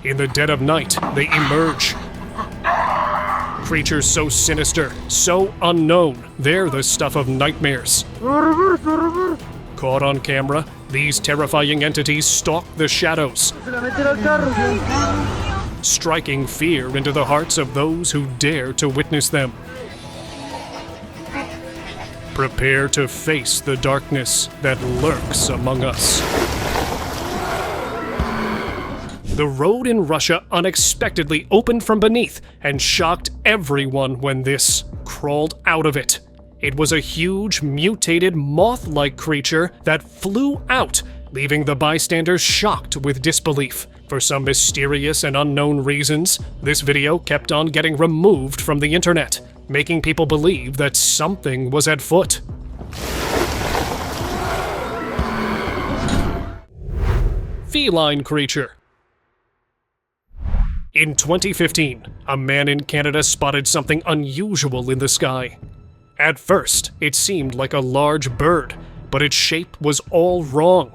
In the dead of night, they emerge. Creatures so sinister, so unknown, they're the stuff of nightmares. Caught on camera, these terrifying entities stalk the shadows, striking fear into the hearts of those who dare to witness them. Prepare to face the darkness that lurks among us. The road in Russia unexpectedly opened from beneath and shocked everyone when this crawled out of it. It was a huge, mutated, moth-like creature that flew out, leaving the bystanders shocked with disbelief. For some mysterious and unknown reasons, this video kept on getting removed from the internet, making people believe that something was at foot. Feline creature. In 2015, a man in Canada spotted something unusual in the sky. At first, it seemed like a large bird, but its shape was all wrong.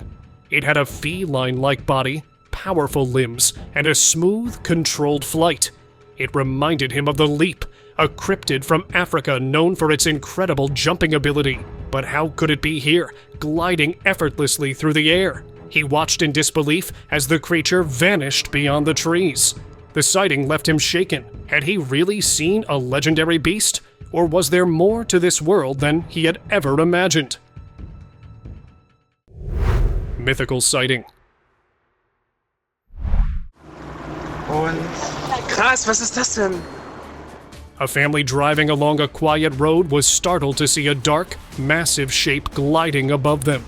It had a feline-like body, powerful limbs, and a smooth, controlled flight. It reminded him of the leap, a cryptid from Africa known for its incredible jumping ability. But how could it be here, gliding effortlessly through the air? He watched in disbelief as the creature vanished beyond the trees. The sighting left him shaken. Had he really seen a legendary beast? Or was there more to this world than he had ever imagined? Mythical sighting. Und krass, was ist das denn? A family driving along a quiet road was startled to see a dark, massive shape gliding above them.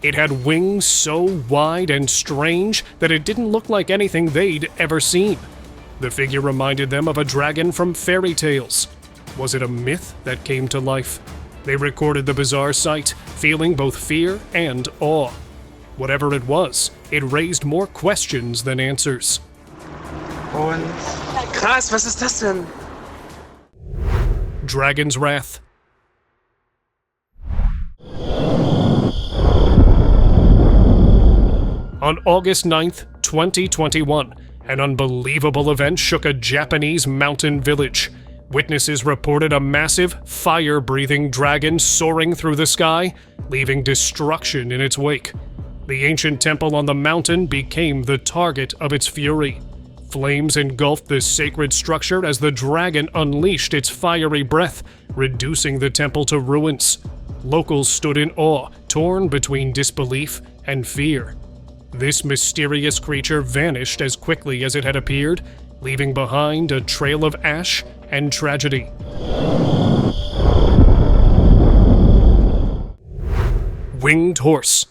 It had wings so wide and strange that it didn't look like anything they'd ever seen. The figure reminded them of a dragon from fairy tales. Was it a myth that came to life? They recorded the bizarre sight, feeling both fear and awe. Whatever it was, it raised more questions than answers. Und krass, was ist das denn? Dragon's Wrath. On August 9th, 2021, an unbelievable event shook a Japanese mountain village. Witnesses reported a massive, fire-breathing dragon soaring through the sky, leaving destruction in its wake. The ancient temple on the mountain became the target of its fury. Flames engulfed the sacred structure as the dragon unleashed its fiery breath, reducing the temple to ruins. Locals stood in awe, torn between disbelief and fear. This mysterious creature vanished as quickly as it had appeared, leaving behind a trail of ash and tragedy. Winged horse.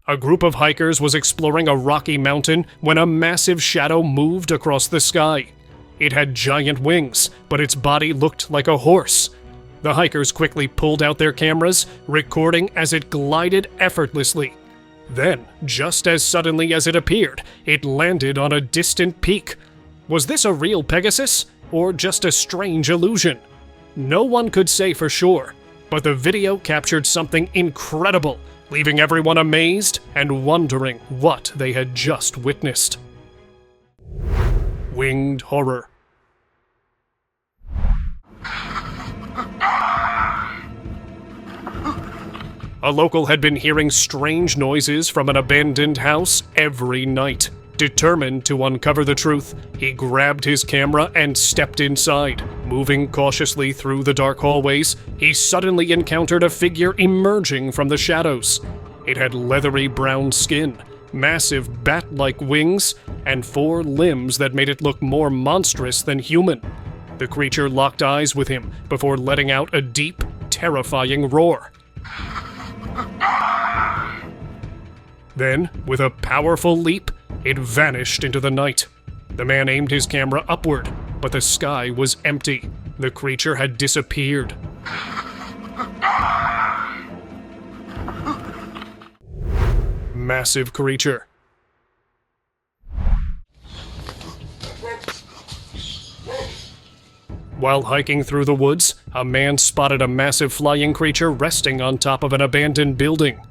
A group of hikers was exploring a rocky mountain when a massive shadow moved across the sky. It had giant wings, but its body looked like a horse. The hikers quickly pulled out their cameras, recording as it glided effortlessly. Then, just as suddenly as it appeared, it landed on a distant peak. Was this a real Pegasus, or just a strange illusion? No one could say for sure, but the video captured something incredible, leaving everyone amazed and wondering what they had just witnessed. Winged horror. A local had been hearing strange noises from an abandoned house every night. Determined to uncover the truth, he grabbed his camera and stepped inside. Moving cautiously through the dark hallways, he suddenly encountered a figure emerging from the shadows. It had leathery brown skin, massive bat-like wings, and 4 limbs that made it look more monstrous than human. The creature locked eyes with him before letting out a deep, terrifying roar. Then, with a powerful leap, it vanished into the night. The man aimed his camera upward, but the sky was empty. The creature had disappeared. Massive creature. While hiking through the woods, a man spotted a massive flying creature resting on top of an abandoned building.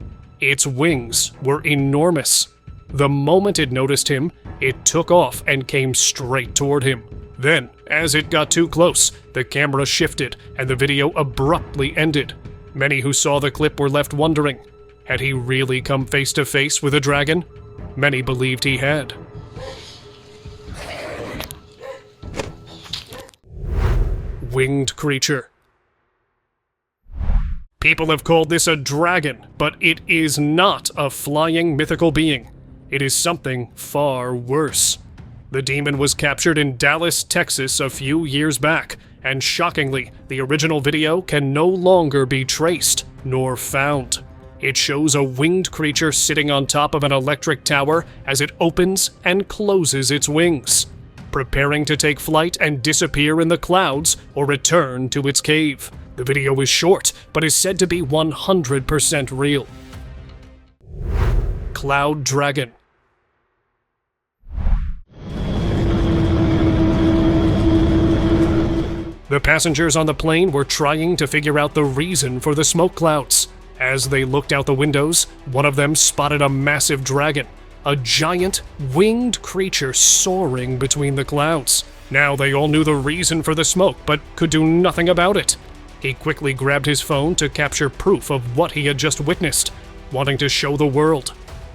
Its wings were enormous. The moment it noticed him, it took off and came straight toward him. Then, as it got too close, the camera shifted and the video abruptly ended. Many who saw the clip were left wondering, had he really come face to face with a dragon? Many believed he had. Winged creature. People have called this a dragon, but it is not a flying mythical being. It is something far worse. The demon was captured in Dallas, Texas a few years back, and shockingly, the original video can no longer be traced nor found. It shows a winged creature sitting on top of an electric tower as it opens and closes its wings, preparing to take flight and disappear in the clouds or return to its cave. The video is short, but is said to be 100% real. Cloud Dragon. The passengers on the plane were trying to figure out the reason for the smoke clouds. As they looked out the windows, one of them spotted a massive dragon, a giant, winged creature soaring between the clouds. Now they all knew the reason for the smoke, but could do nothing about it. He quickly grabbed his phone to capture proof of what he had just witnessed, wanting to show the world.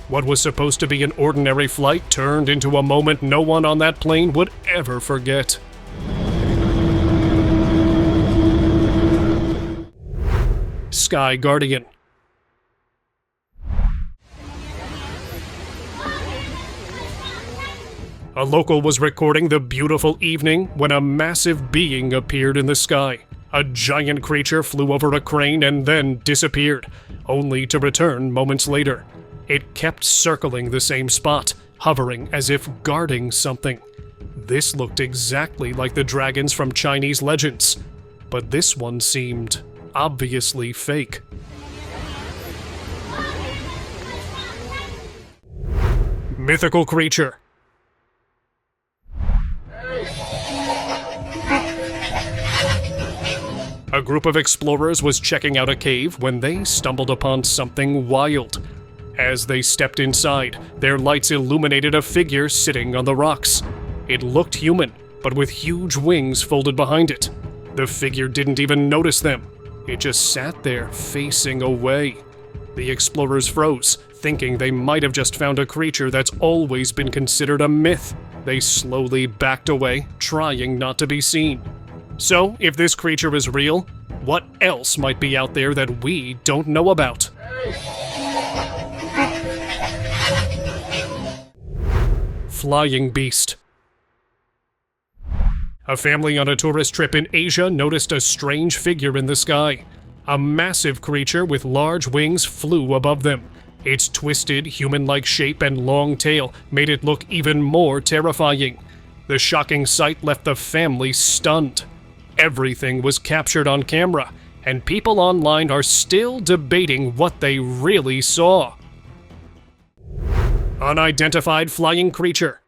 What was supposed to be an ordinary flight turned into a moment no one on that plane would ever forget. Sky Guardian. A local was recording the beautiful evening when a massive being appeared in the sky. A giant creature flew over a crane and then disappeared, only to return moments later. It kept circling the same spot, hovering as if guarding something. This looked exactly like the dragons from Chinese legends, but this one seemed obviously fake. Mythical creature. A group of explorers was checking out a cave when they stumbled upon something wild. As they stepped inside, their lights illuminated a figure sitting on the rocks. It looked human, but with huge wings folded behind it. The figure didn't even notice them. It just sat there, facing away. The explorers froze, thinking they might have just found a creature that's always been considered a myth. They slowly backed away, trying not to be seen. So, if this creature is real, what else might be out there that we don't know about? Flying beast. A family on a tourist trip in Asia noticed a strange figure in the sky. A massive creature with large wings flew above them. Its twisted, human-like shape and long tail made it look even more terrifying. The shocking sight left the family stunned. Everything was captured on camera, and people online are still debating what they really saw. Unidentified flying creature.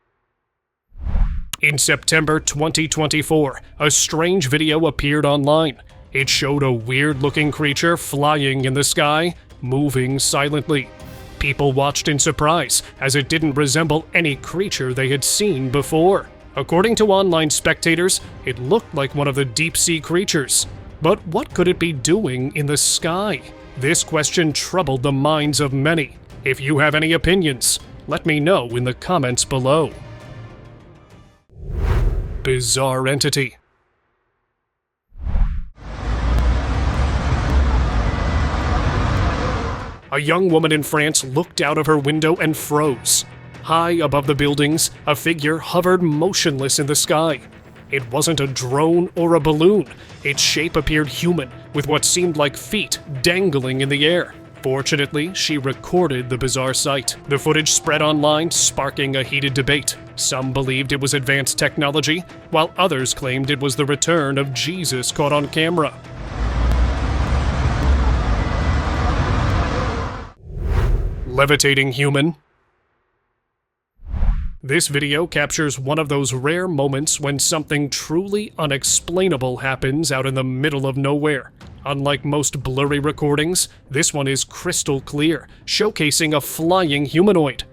In September 2024, a strange video appeared online. It showed a weird-looking creature flying in the sky, moving silently. People watched in surprise, as it didn't resemble any creature they had seen before. According to online spectators, it looked like one of the deep-sea creatures. But what could it be doing in the sky? This question troubled the minds of many. If you have any opinions, let me know in the comments below. Bizarre entity. A young woman in France looked out of her window and froze. High above the buildings, a figure hovered motionless in the sky. It wasn't a drone or a balloon. Its shape appeared human, with what seemed like feet dangling in the air. Fortunately, she recorded the bizarre sight. The footage spread online, sparking a heated debate. Some believed it was advanced technology, while others claimed it was the return of Jesus caught on camera. Levitating human. This video captures one of those rare moments when something truly unexplainable happens out in the middle of nowhere. Unlike most blurry recordings, this one is crystal clear, showcasing a flying humanoid.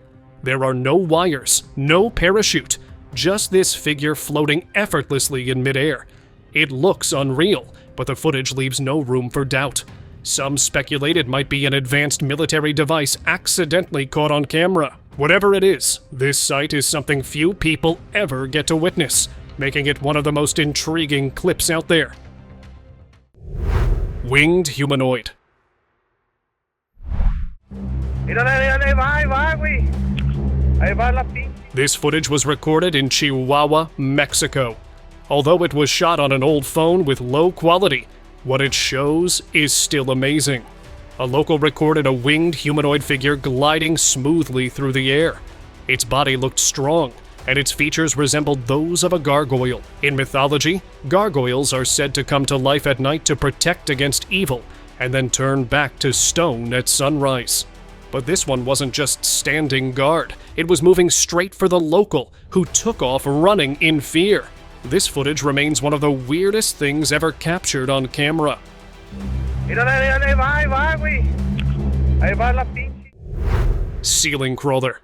There are no wires, no parachute, just this figure floating effortlessly in midair. It looks unreal, but the footage leaves no room for doubt. Some speculate it might be an advanced military device accidentally caught on camera. Whatever it is, this sight is something few people ever get to witness, making it one of the most intriguing clips out there. Winged humanoid. This footage was recorded in Chihuahua, Mexico. Although it was shot on an old phone with low quality, what it shows is still amazing. A local recorded a winged humanoid figure gliding smoothly through the air. Its body looked strong, and its features resembled those of a gargoyle. In mythology, gargoyles are said to come to life at night to protect against evil, and then turn back to stone at sunrise. But this one wasn't just standing guard, it was moving straight for the local, who took off running in fear. This footage remains one of the weirdest things ever captured on camera. Ceiling crawler.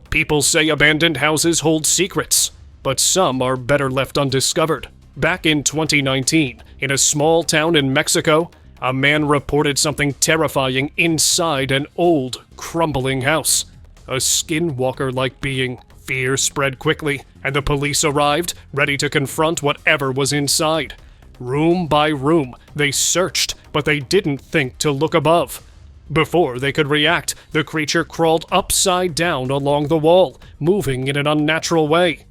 People say abandoned houses hold secrets, but some are better left undiscovered. Back in 2019, in a small town in Mexico, a man reported something terrifying inside an old, crumbling house. A skinwalker-like being. Fear spread quickly, and the police arrived, ready to confront whatever was inside. Room by room, they searched, but they didn't think to look above. Before they could react, the creature crawled upside down along the wall, moving in an unnatural way.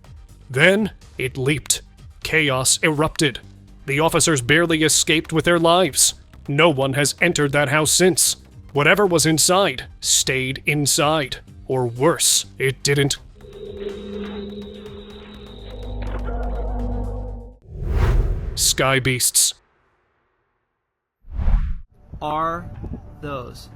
Then, it leaped. Chaos erupted. The officers barely escaped with their lives. No one has entered that house since. Whatever was inside stayed inside. Or worse, it didn't. Sky beasts. Are those?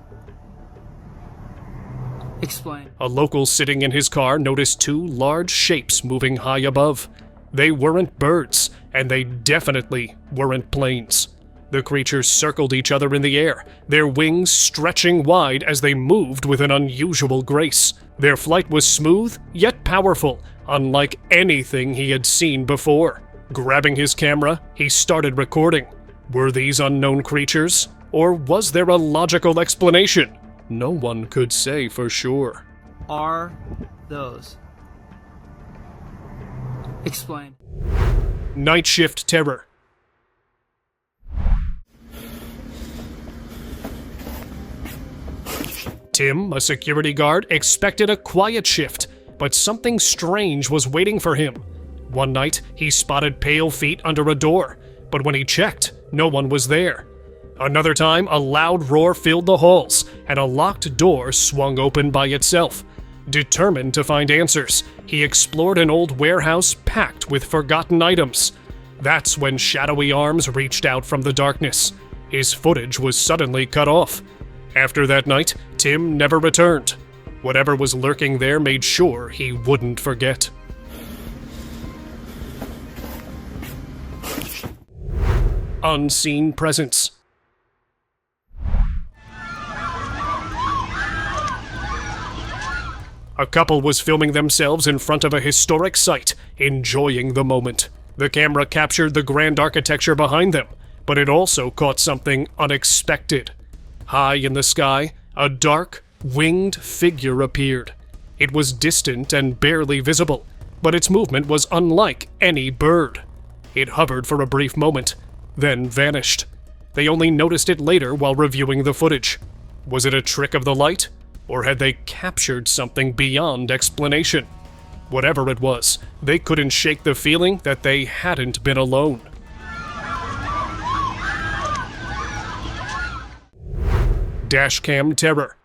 Explain. A local sitting in his car noticed two large shapes moving high above. They weren't birds, and they definitely weren't planes. The creatures circled each other in the air, their wings stretching wide as they moved with an unusual grace. Their flight was smooth, yet powerful, unlike anything he had seen before. Grabbing his camera, he started recording. Were these unknown creatures? Or was there a logical explanation? No one could say for sure. Are those? Explain. Night shift terror. Tim, a security guard, expected a quiet shift, but something strange was waiting for him. One night, he spotted pale feet under a door, but when he checked, no one was there. Another time, a loud roar filled the halls, and a locked door swung open by itself. Determined to find answers, he explored an old warehouse packed with forgotten items. That's when shadowy arms reached out from the darkness. His footage was suddenly cut off. After that night, Tim never returned. Whatever was lurking there made sure he wouldn't forget. Unseen presence. A couple was filming themselves in front of a historic site, enjoying the moment. The camera captured the grand architecture behind them, but it also caught something unexpected. High in the sky, a dark, winged figure appeared. It was distant and barely visible, but its movement was unlike any bird. It hovered for a brief moment, then vanished. They only noticed it later while reviewing the footage. Was it a trick of the light? Or had they captured something beyond explanation? Whatever it was, they couldn't shake the feeling that they hadn't been alone. Dashcam terror.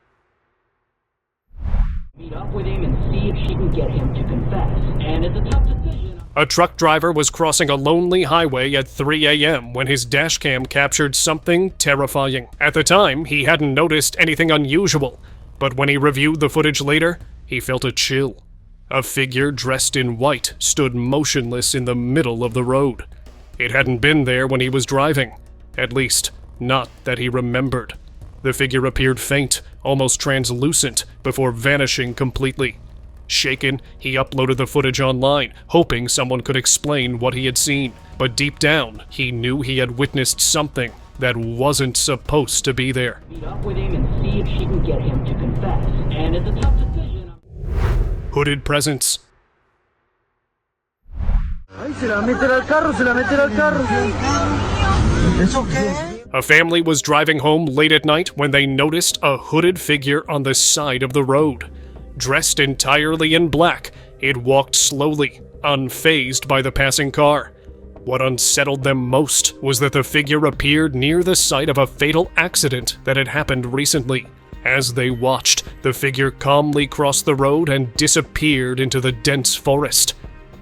Meet up with him and see if she can get him to confess. And it's a tough decision. A truck driver was crossing a lonely highway at 3 a.m. when his dashcam captured something terrifying. At the time, he hadn't noticed anything unusual, but when he reviewed the footage later, he felt a chill. A figure dressed in white stood motionless in the middle of the road. It hadn't been there when he was driving. At least, Not that he remembered. The figure appeared faint, almost translucent, before vanishing completely. Shaken, he uploaded the footage online, hoping someone could explain what he had seen. But deep down, he knew he had witnessed something that wasn't supposed to be there. Meet up with him and see if she can get him to confess. And it's a tough decision. Hooded presence. It's okay. A family was driving home late at night when they noticed a hooded figure on the side of the road. Dressed entirely in black, it walked slowly, unfazed by the passing car. What unsettled them most was that the figure appeared near the site of a fatal accident that had happened recently. As they watched, the figure calmly crossed the road and disappeared into the dense forest.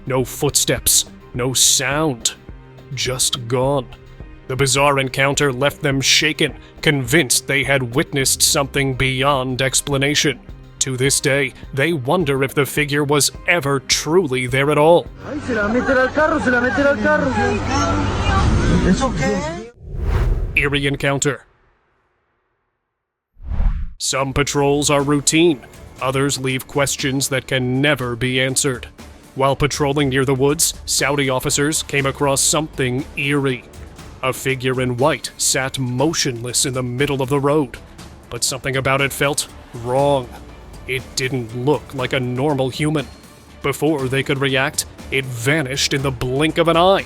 No footsteps, no sound, just gone. The bizarre encounter left them shaken, convinced they had witnessed something beyond explanation. To this day, they wonder if the figure was ever truly there at all. It's okay. Eerie encounter. Some patrols are routine, others leave questions that can never be answered. While patrolling near the woods, Saudi officers came across something eerie. A figure in white sat motionless in the middle of the road, but something about it felt wrong. It didn't look like a normal human. Before they could react, it vanished in the blink of an eye.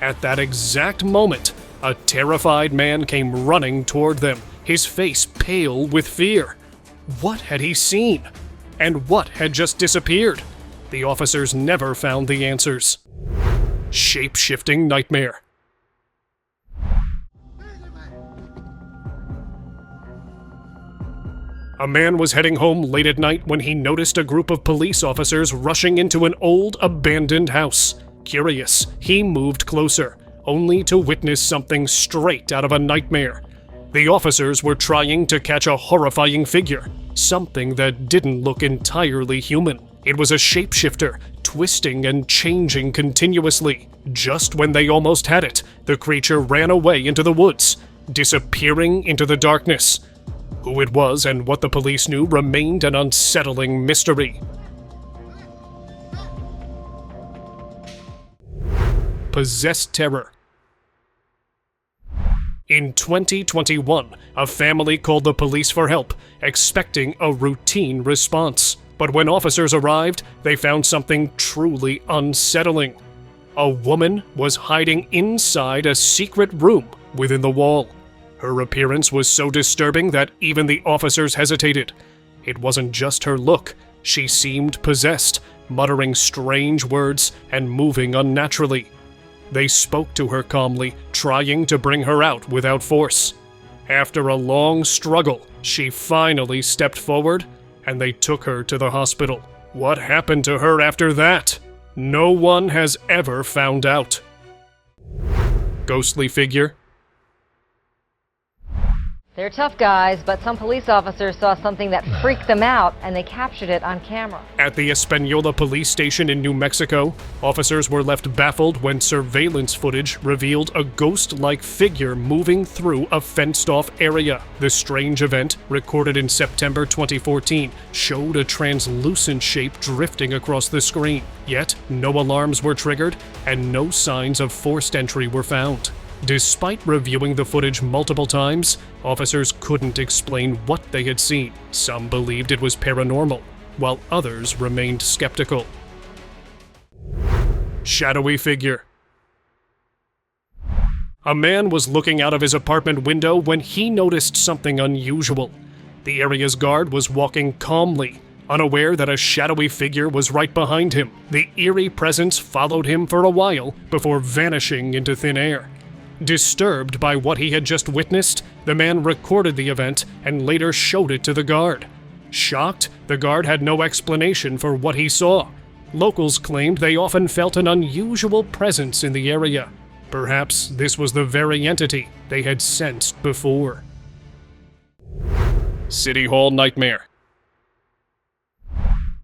At that exact moment, a terrified man came running toward them, his face pale with fear. What had he seen? And what had just disappeared? The officers never found the answers. Shape-shifting nightmare. A man was heading home late at night when he noticed a group of police officers rushing into an old, abandoned house. Curious, he moved closer, only to witness something straight out of a nightmare. The officers were trying to catch a horrifying figure, something that didn't look entirely human. It was a shapeshifter, twisting and changing continuously. Just when they almost had it, the creature ran away into the woods, disappearing into the darkness. Who it was and what the police knew remained an unsettling mystery. Possessed terror. In 2021, a family called the police for help, expecting a routine response. But when officers arrived, they found something truly unsettling. A woman was hiding inside a secret room within the wall. Her appearance was so disturbing that even the officers hesitated. It wasn't just her look. She seemed possessed, muttering strange words and moving unnaturally. They spoke to her calmly, trying to bring her out without force. After a long struggle, she finally stepped forward, and they took her to the hospital. What happened to her after that? No one has ever found out. Ghostly figure. They're tough guys, but some police officers saw something that freaked them out, and they captured it on camera. At the Espanola police station in New Mexico, officers were left baffled when surveillance footage revealed a ghost-like figure moving through a fenced-off area. The strange event, recorded in September 2014, showed a translucent shape drifting across the screen. Yet, no alarms were triggered, and no signs of forced entry were found. Despite reviewing the footage multiple times, officers couldn't explain what they had seen. Some believed it was paranormal, while others remained skeptical. Shadowy figure. A man was looking out of his apartment window when he noticed something unusual. The area's guard was walking calmly, unaware that a shadowy figure was right behind him. The eerie presence followed him for a while before vanishing into thin air. Disturbed by what he had just witnessed, the man recorded the event and later showed it to the guard. Shocked, the guard had no explanation for what he saw. Locals claimed they often felt an unusual presence in the area. Perhaps this was the very entity they had sensed before. City Hall nightmare.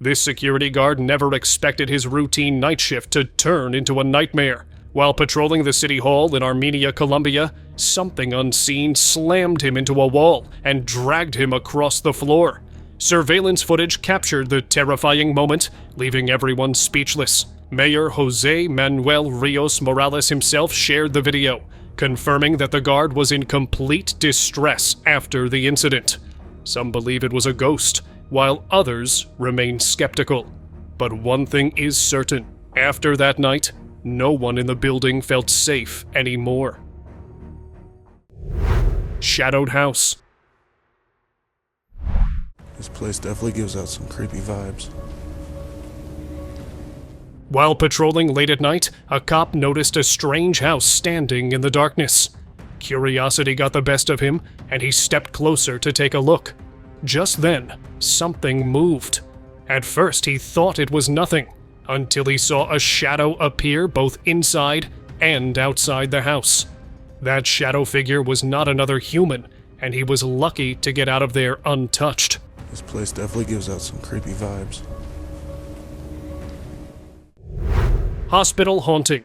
This security guard never expected his routine night shift to turn into a nightmare. While patrolling the City Hall in Armenia, Colombia, something unseen slammed him into a wall and dragged him across the floor. Surveillance footage captured the terrifying moment, leaving everyone speechless. Mayor Jose Manuel Rios Morales himself shared the video, confirming that the guard was in complete distress after the incident. Some believe it was a ghost, while others remain skeptical. But one thing is certain: after that night, no one in the building felt safe anymore. Shadowed house. This place definitely gives out some creepy vibes. While patrolling late at night, a cop noticed a strange house standing in the darkness. Curiosity got the best of him, and he stepped closer to take a look. Just then, something moved. At first, he thought it was nothing, until he saw a shadow appear both inside and outside the house. That shadow figure was not another human, and he was lucky to get out of there untouched. This place definitely gives out some creepy vibes. Hospital haunting.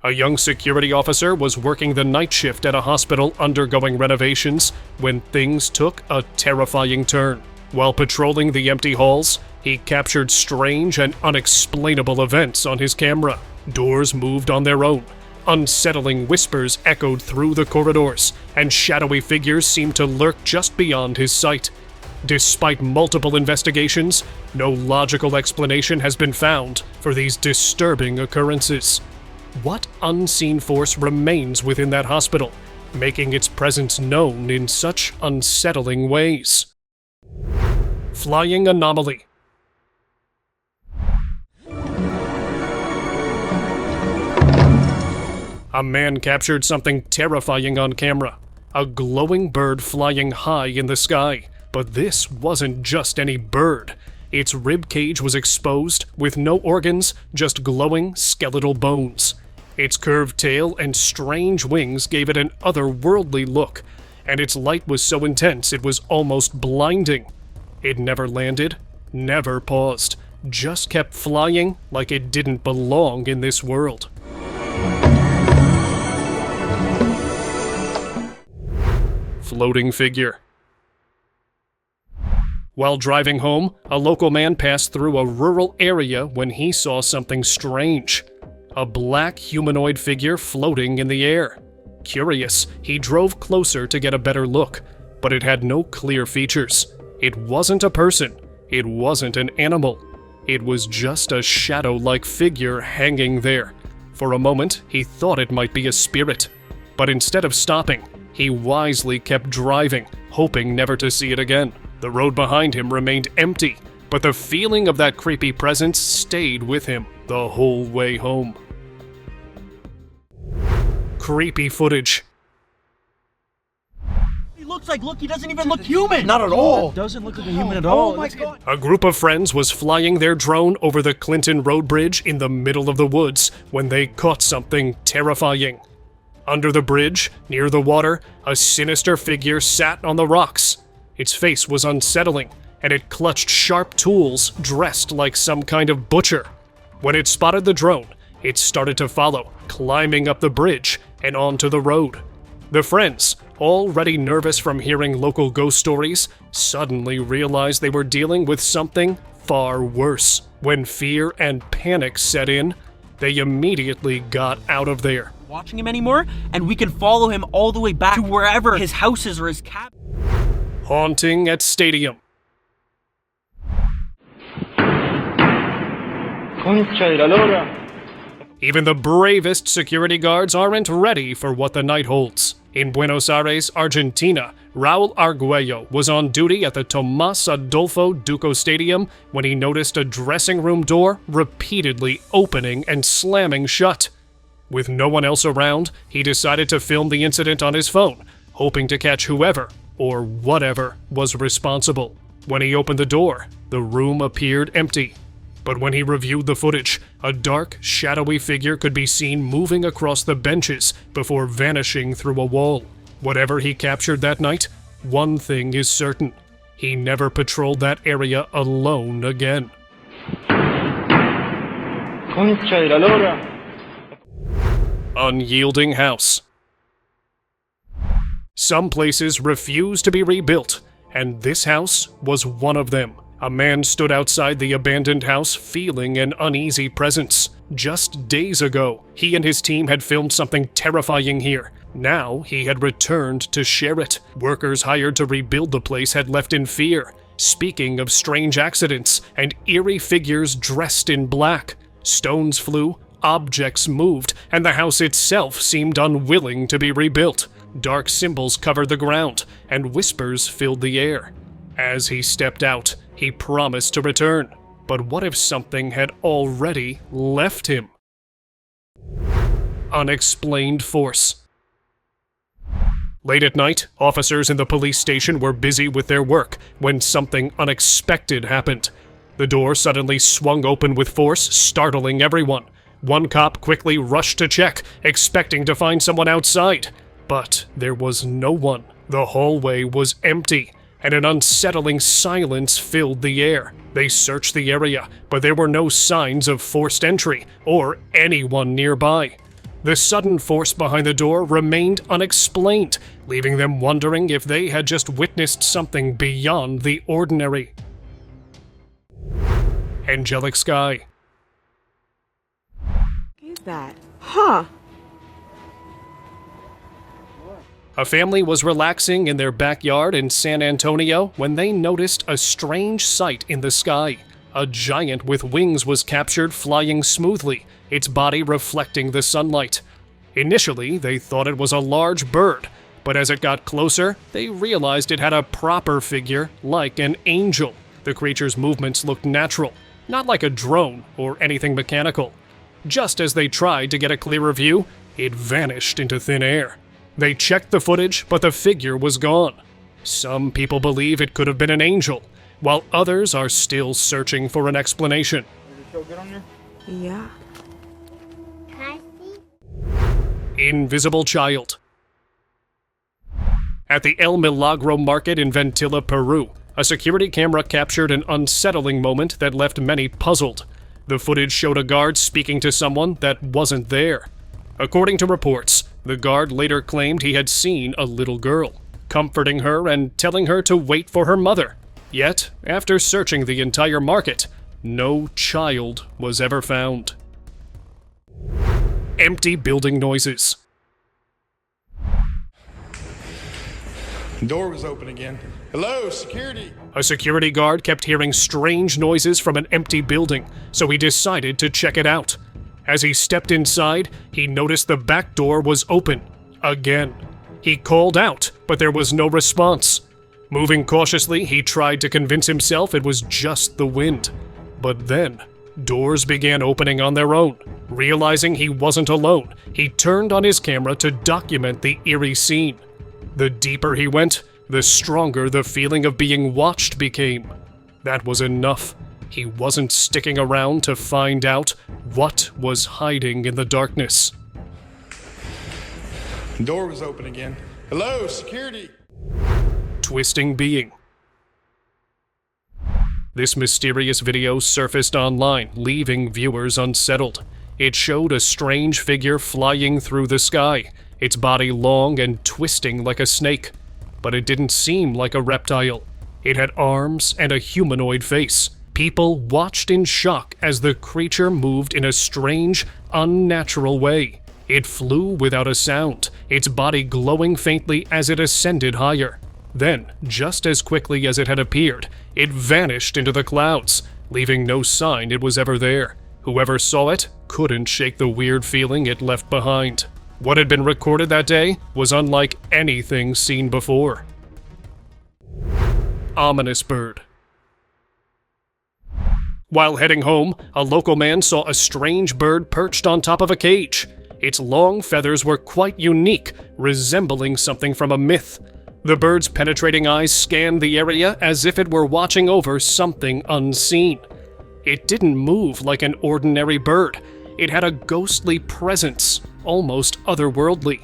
A young security officer was working the night shift at a hospital undergoing renovations when things took a terrifying turn. While patrolling the empty halls, he captured strange and unexplainable events on his camera. Doors moved on their own. Unsettling whispers echoed through the corridors, and shadowy figures seemed to lurk just beyond his sight. Despite multiple investigations, no logical explanation has been found for these disturbing occurrences. What unseen force remains within that hospital, making its presence known in such unsettling ways? Flying anomaly. A man captured something terrifying on camera. A glowing bird flying high in the sky. But this wasn't just any bird. Its rib cage was exposed, with no organs, just glowing skeletal bones. Its curved tail and strange wings gave it an otherworldly look, and its light was so intense it was almost blinding. It never landed, never paused, just kept flying like it didn't belong in this world. Floating figure. While driving home, a local man passed through a rural area when he saw something strange. A black humanoid figure floating in the air. Curious, he drove closer to get a better look, but it had no clear features. It wasn't a person. It wasn't an animal. It was just a shadow-like figure hanging there. For a moment, he thought it might be a spirit. But instead of stopping, he wisely kept driving, hoping never to see it again. The road behind him remained empty, but the feeling of that creepy presence stayed with him the whole way home. Creepy footage. He looks like, look, he doesn't even look human! Not at all! Doesn't look like a human at all. Oh my god! A group of friends was flying their drone over the Clinton Road Bridge in the middle of the woods when they caught something terrifying. Under the bridge, near the water, a sinister figure sat on the rocks. Its face was unsettling, and it clutched sharp tools dressed like some kind of butcher. When it spotted the drone, it started to follow, climbing up the bridge and onto the road. The friends, already nervous from hearing local ghost stories, suddenly realized they were dealing with something far worse. When fear and panic set in, they immediately got out of there. Watching him anymore, and we can follow him all the way back to wherever his house is or his cabin. Haunting at stadium. Concha de la lora. Even the bravest security guards aren't ready for what the night holds. In Buenos Aires, Argentina, Raul Arguello was on duty at the Tomás Adolfo Duco Stadium when he noticed a dressing room door repeatedly opening and slamming shut. With no one else around, he decided to film the incident on his phone, hoping to catch whoever or whatever was responsible. When he opened the door, the room appeared empty. But when he reviewed the footage, a dark, shadowy figure could be seen moving across the benches before vanishing through a wall. Whatever he captured that night, one thing is certain: he never patrolled that area alone again. Concha de la lora. Unyielding house. Some places refuse to be rebuilt, and this house was one of them. A man stood outside the abandoned house feeling an uneasy presence. Just days ago, he and his team had filmed something terrifying here. Now, he had returned to share it. Workers hired to rebuild the place had left in fear, speaking of strange accidents and eerie figures dressed in black. Stones flew, objects moved, and the house itself seemed unwilling to be rebuilt. Dark symbols covered the ground, and whispers filled the air. As he stepped out, he promised to return. But what if something had already left him? Unexplained force. Late at night, officers in the police station were busy with their work when something unexpected happened. The door suddenly swung open with force, startling everyone. One cop quickly rushed to check, expecting to find someone outside. But there was no one. The hallway was empty, and an unsettling silence filled the air. They searched the area, but there were no signs of forced entry or anyone nearby. The sudden force behind the door remained unexplained, leaving them wondering if they had just witnessed something beyond the ordinary. Angelic sky. What is that? Huh. A family was relaxing in their backyard in San Antonio when they noticed a strange sight in the sky. A giant with wings was captured flying smoothly, its body reflecting the sunlight. Initially, they thought it was a large bird, but as it got closer, they realized it had a proper figure, like an angel. The creature's movements looked natural, not like a drone or anything mechanical. Just as they tried to get a clearer view, it vanished into thin air. They checked the footage, but the figure was gone. Some people believe it could have been an angel, while others are still searching for an explanation. Yeah. Invisible child. At the El Milagro market in Ventilla, Peru, a security camera captured an unsettling moment that left many puzzled. The footage showed a guard speaking to someone that wasn't there. According to reports, the guard later claimed he had seen a little girl, comforting her and telling her to wait for her mother. Yet, after searching the entire market, no child was ever found. Empty building noises. Door was open again. Hello, security! A security guard kept hearing strange noises from an empty building, so he decided to check it out. As he stepped inside, he noticed the back door was open. Again. He called out, but there was no response. Moving cautiously, he tried to convince himself it was just the wind. But then, doors began opening on their own. Realizing he wasn't alone, he turned on his camera to document the eerie scene. The deeper he went, the stronger the feeling of being watched became. That was enough. He wasn't sticking around to find out what was hiding in the darkness. Door was open again. Hello, security! Twisting being. This mysterious video surfaced online, leaving viewers unsettled. It showed a strange figure flying through the sky, its body long and twisting like a snake. But it didn't seem like a reptile. It had arms and a humanoid face. People watched in shock as the creature moved in a strange, unnatural way. It flew without a sound, its body glowing faintly as it ascended higher. Then, just as quickly as it had appeared, it vanished into the clouds, leaving no sign it was ever there. Whoever saw it couldn't shake the weird feeling it left behind. What had been recorded that day was unlike anything seen before. Ominous bird. While heading home, a local man saw a strange bird perched on top of a cage. Its long feathers were quite unique, resembling something from a myth. The bird's penetrating eyes scanned the area as if it were watching over something unseen. It didn't move like an ordinary bird. It had a ghostly presence, almost otherworldly.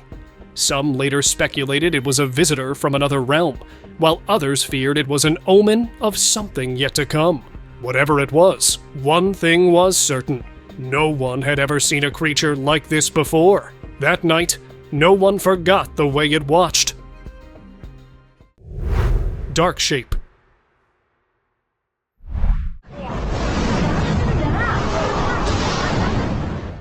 Some later speculated it was a visitor from another realm, while others feared it was an omen of something yet to come. Whatever it was, one thing was certain. No one had ever seen a creature like this before. That night, no one forgot the way it watched. Dark shape.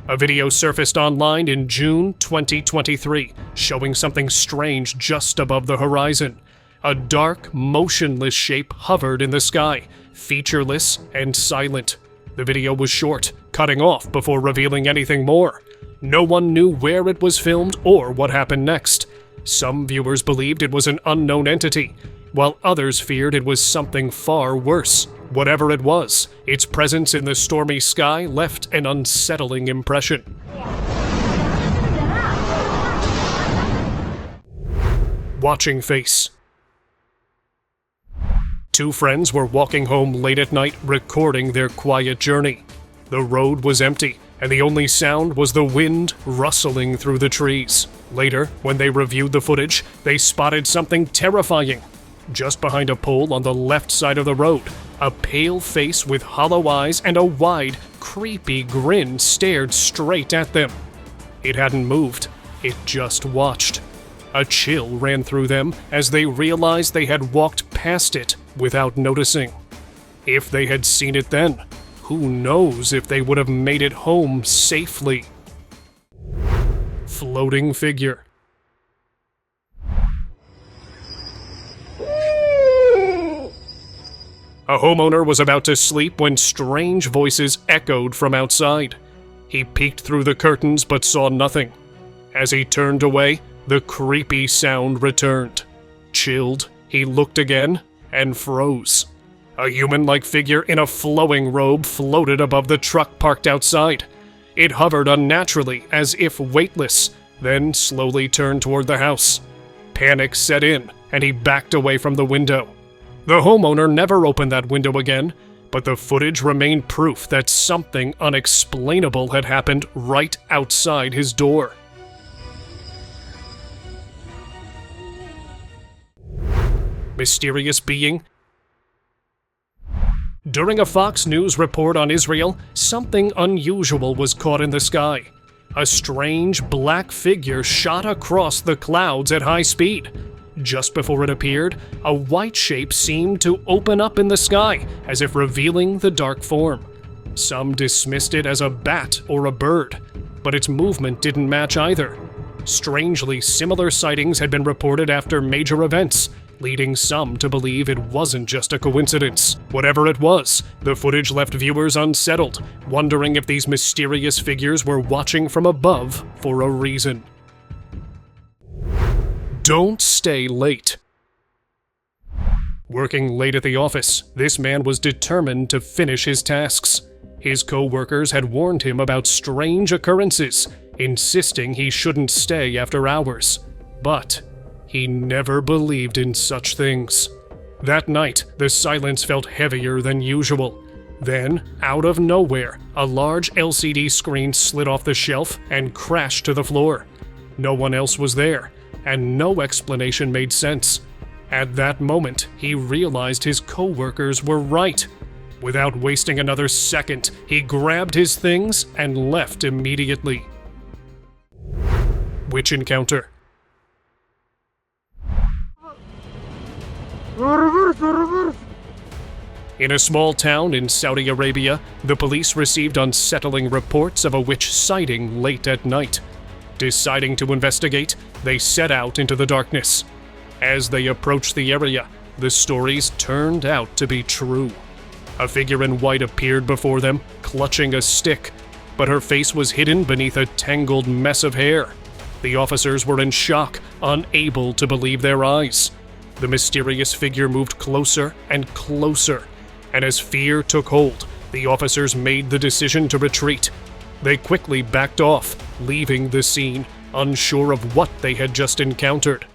A video surfaced online in June 2023, showing something strange just above the horizon. A dark, motionless shape hovered in the sky, featureless and silent. The video was short, cutting off before revealing anything more. No one knew where it was filmed or what happened next. Some viewers believed it was an unknown entity, while others feared it was something far worse. Whatever it was, its presence in the stormy sky left an unsettling impression. Watching face. Two friends were walking home late at night, recording their quiet journey. The road was empty, and the only sound was the wind rustling through the trees. Later, when they reviewed the footage, they spotted something terrifying. Just behind a pole on the left side of the road, a pale face with hollow eyes and a wide, creepy grin stared straight at them. It hadn't moved, it just watched. A chill ran through them as they realized they had walked past it without noticing. If they had seen it then, who knows if they would have made it home safely. Floating figure. A homeowner was about to sleep when strange voices echoed from outside. He peeked through the curtains but saw nothing. As he turned away, the creepy sound returned. Chilled, he looked again and froze. A human-like figure in a flowing robe floated above the truck parked outside. It hovered unnaturally, as if weightless, then slowly turned toward the house. Panic set in, and he backed away from the window. The homeowner never opened that window again, but the footage remained proof that something unexplainable had happened right outside his door. Mysterious being. During a Fox News report on Israel, something unusual was caught in the sky. A strange black figure shot across the clouds at high speed. Just before it appeared, a white shape seemed to open up in the sky, as if revealing the dark form. Some dismissed it as a bat or a bird, but its movement didn't match either. Strangely, similar sightings had been reported after major events, leading some to believe it wasn't just a coincidence. Whatever it was, the footage left viewers unsettled, wondering if these mysterious figures were watching from above for a reason. Don't stay late. Working late at the office, this man was determined to finish his tasks. His co-workers had warned him about strange occurrences, insisting he shouldn't stay after hours. But he never believed in such things. That night, the silence felt heavier than usual. Then, out of nowhere, a large LCD screen slid off the shelf and crashed to the floor. No one else was there, and no explanation made sense. At that moment, he realized his co-workers were right. Without wasting another second, he grabbed his things and left immediately. Witch encounter. In a small town in Saudi Arabia, the police received unsettling reports of a witch sighting late at night. Deciding to investigate, they set out into the darkness. As they approached the area, the stories turned out to be true. A figure in white appeared before them, clutching a stick, but her face was hidden beneath a tangled mess of hair. The officers were in shock, unable to believe their eyes. The mysterious figure moved closer and closer, and as fear took hold, the officers made the decision to retreat. They quickly backed off, leaving the scene, unsure of what they had just encountered.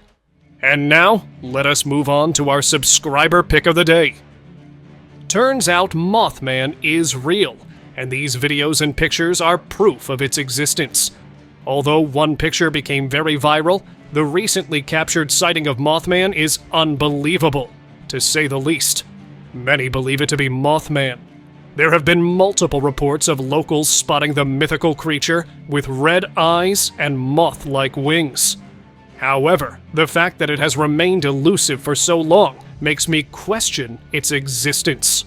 And now, let us move on to our subscriber pick of the day. Turns out Mothman is real, and these videos and pictures are proof of its existence. Although one picture became very viral, the recently captured sighting of Mothman is unbelievable, to say the least. Many believe it to be Mothman. There have been multiple reports of locals spotting the mythical creature with red eyes and moth-like wings. However, the fact that it has remained elusive for so long makes me question its existence.